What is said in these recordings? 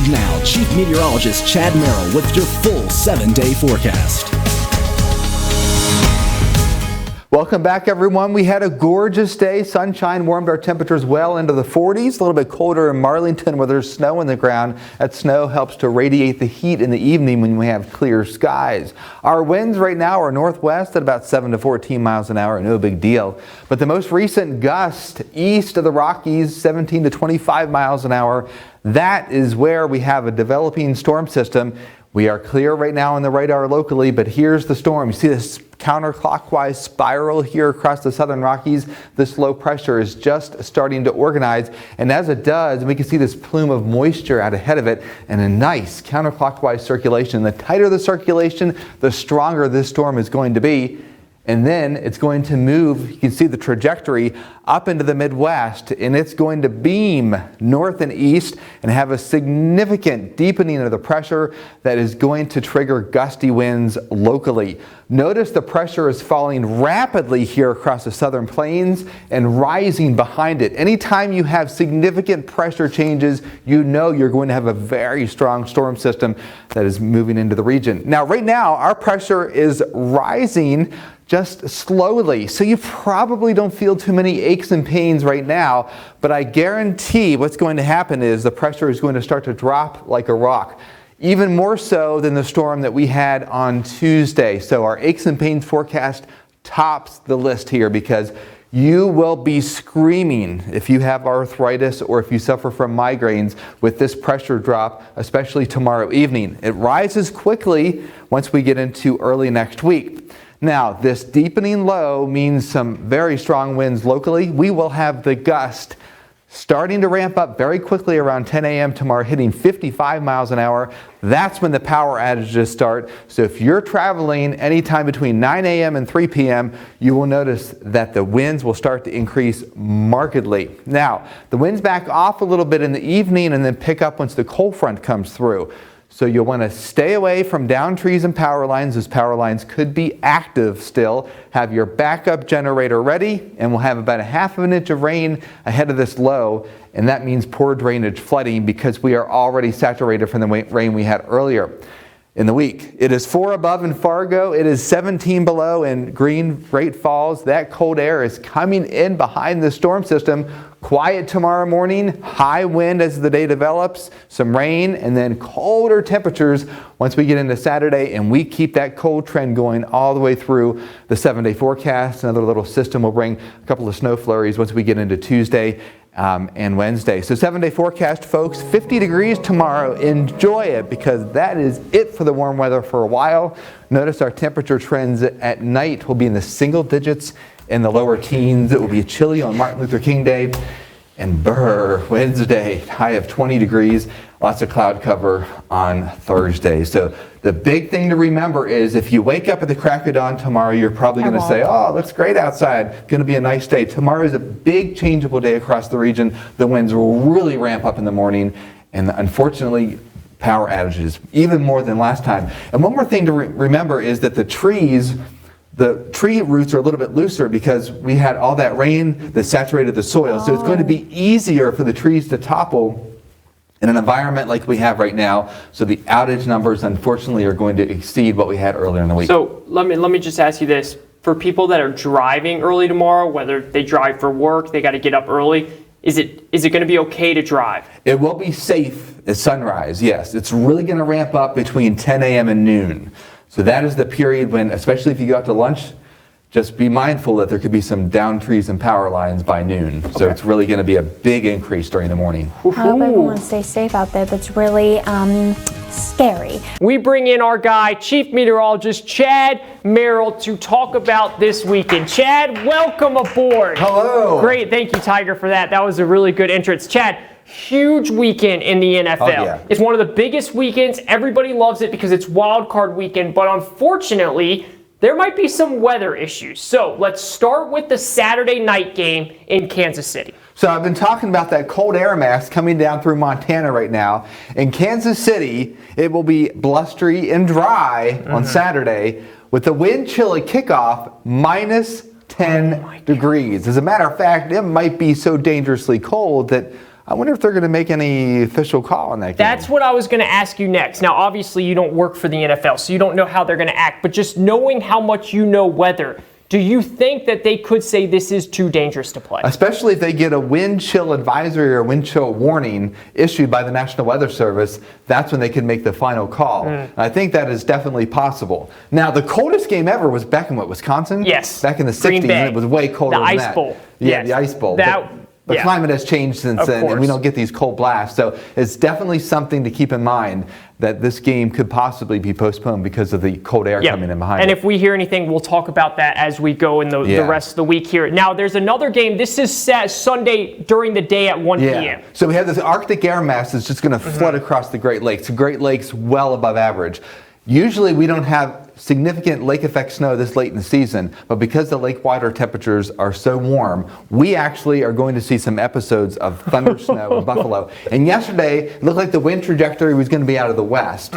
And now, Chief Meteorologist Chad Merrill with your full 7-day forecast. Welcome back, everyone. We had a gorgeous day. Sunshine warmed our temperatures well into the 40s. A little bit colder in Marlington where there's snow on the ground. That snow helps to radiate the heat in the evening when we have clear skies. Our winds right now are northwest at about 7 to 14 miles an hour. No big deal. But the most recent gust east of the Rockies, 17 to 25 miles an hour. That is where we have a developing storm system. We are clear right now on the radar locally, but here's the storm. You see this counterclockwise spiral here across the southern Rockies. This low pressure is just starting to organize, and as it does, we can see this plume of moisture out ahead of it and a nice counterclockwise circulation. The tighter the circulation, the stronger this storm is going to be. And then it's going to move, you can see the trajectory, up into the Midwest, and it's going to beam north and east and have a significant deepening of the pressure that is going to trigger gusty winds locally. Notice the pressure is falling rapidly here across the southern plains and rising behind it. Anytime you have significant pressure changes, you know you're going to have a very strong storm system that is moving into the region. Now, right now, our pressure is rising just slowly, so you probably don't feel too many aches and pains right now, but I guarantee what's going to happen is the pressure is going to start to drop like a rock, even more so than the storm that we had on Tuesday. So our aches and pains forecast tops the list here because you will be screaming if you have arthritis or if you suffer from migraines with this pressure drop, especially tomorrow evening. It rises quickly once we get into early next week. Now, this deepening low means some very strong winds locally. We will have the gust starting to ramp up very quickly around 10 a.m. tomorrow, hitting 55 miles an hour. That's when the power outages start. So if you're traveling anytime between 9 a.m. and 3 p.m., you will notice that the winds will start to increase markedly. Now, the winds back off a little bit in the evening and then pick up once the cold front comes through. So you'll want to stay away from down trees and power lines. Those power lines could be active still. Have your backup generator ready, and we'll have about a half of an inch of rain ahead of this low, and that means poor drainage flooding because we are already saturated from the rain we had earlier in the week. It is 4 above in Fargo. It is 17 below in Great Falls. That cold air is coming in behind the storm system. Quiet tomorrow morning, high wind as the day develops, some rain, and then colder temperatures once we get into Saturday, and we keep that cold trend going all the way through the 7-day forecast. Another little system will bring a couple of snow flurries once we get into Tuesday and Wednesday. So 7-day forecast, folks, 50 degrees tomorrow. Enjoy it because that is it for the warm weather for a while. Notice our temperature trends at night will be in the single digits in the lower teens. It will be chilly on Martin Luther King Day and Wednesday, high of 20 degrees, lots of cloud cover on Thursday. So the big thing to remember is if you wake up at the crack of dawn tomorrow, you're probably going to say, oh, it looks great outside, going to be a nice day. Tomorrow is a big changeable day across the region. The winds will really ramp up in the morning, and unfortunately, power outages, even more than last time. And one more thing to remember is that the tree roots are a little bit looser because we had all that rain that saturated the soil. So it's going to be easier for the trees to topple in an environment like we have right now. So the outage numbers, unfortunately, are going to exceed what we had earlier in the week. So let me just ask you this. For people that are driving early tomorrow, whether they drive for work, they got to get up early, is it going to be okay to drive? It will be safe at sunrise, yes. It's really going to ramp up between 10 a.m. and noon. So that is the period when, especially if you go out to lunch, just be mindful that there could be some down trees and power lines by noon. Okay. So it's really going to be a big increase during the morning. I hope everyone stays safe out there, but it's really scary. We bring in our guy, Chief Meteorologist Chad Merrill, to talk about this weekend. Chad, welcome aboard. Hello. Great, thank you, Tiger, for that. That was a really good entrance. Chad, huge weekend in the NFL. Oh, yeah. It's one of the biggest weekends. Everybody loves it because it's wild card weekend, but unfortunately, there might be some weather issues. So let's start with the Saturday night game in Kansas City. So I've been talking about that cold air mass coming down through Montana right now. In Kansas City, it will be blustery and dry on Saturday with the wind chill at kickoff minus 10 degrees. As a matter of fact, it might be so dangerously cold that I wonder if they're going to make any official call on that game. That's what I was going to ask you next. Now, obviously, you don't work for the NFL, so you don't know how they're going to act. But just knowing how much you know weather, do you think that they could say this is too dangerous to play? Especially if they get a wind chill advisory or wind chill warning issued by the National Weather Service, that's when they can make the final call. I think that is definitely possible. Now, the coldest game ever was back in Wisconsin? Yes. Back in the Green 60s, Bay. and it was way colder The than Ice that. Bowl. Yeah, Yes. the Ice Bowl. The climate has changed since then, and we don't get these cold blasts. So it's definitely something to keep in mind that this game could possibly be postponed because of the cold air coming in behind and it. if we hear anything, we'll talk about that as we go in the rest of the week here. Now, there's another game. This is Sunday during the day at 1 p.m. So we have this Arctic air mass that's just going to flood across the Great Lakes. The Great Lakes well above average. Usually we don't have significant lake effect snow this late in the season, but because the lake water temperatures are so warm, we actually are going to see some episodes of thunder snow in Buffalo. And yesterday, it looked like the wind trajectory was going to be out of the west.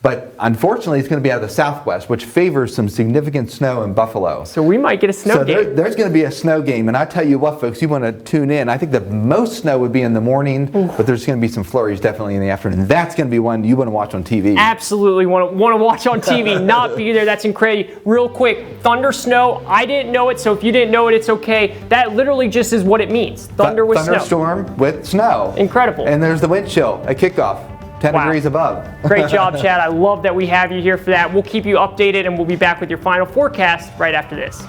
But unfortunately, it's going to be out of the southwest, which favors some significant snow in Buffalo. So we might get a snow game. There's going to be a snow game. And I tell you what, folks, you want to tune in. I think the most snow would be in the morning, but there's going to be some flurries definitely in the afternoon. That's going to be one you want to watch on TV. Absolutely want to watch on TV, not be there. That's incredible. Real quick, thunder snow. I didn't know it, so if you didn't know it, it's okay. That literally just is what it means. Thunder with snow. Thunderstorm with snow. Incredible. And there's the wind chill at kickoff. 10 degrees above. Great job, Chad. I love that we have you here for that. We'll keep you updated, and we'll be back with your final forecast right after this.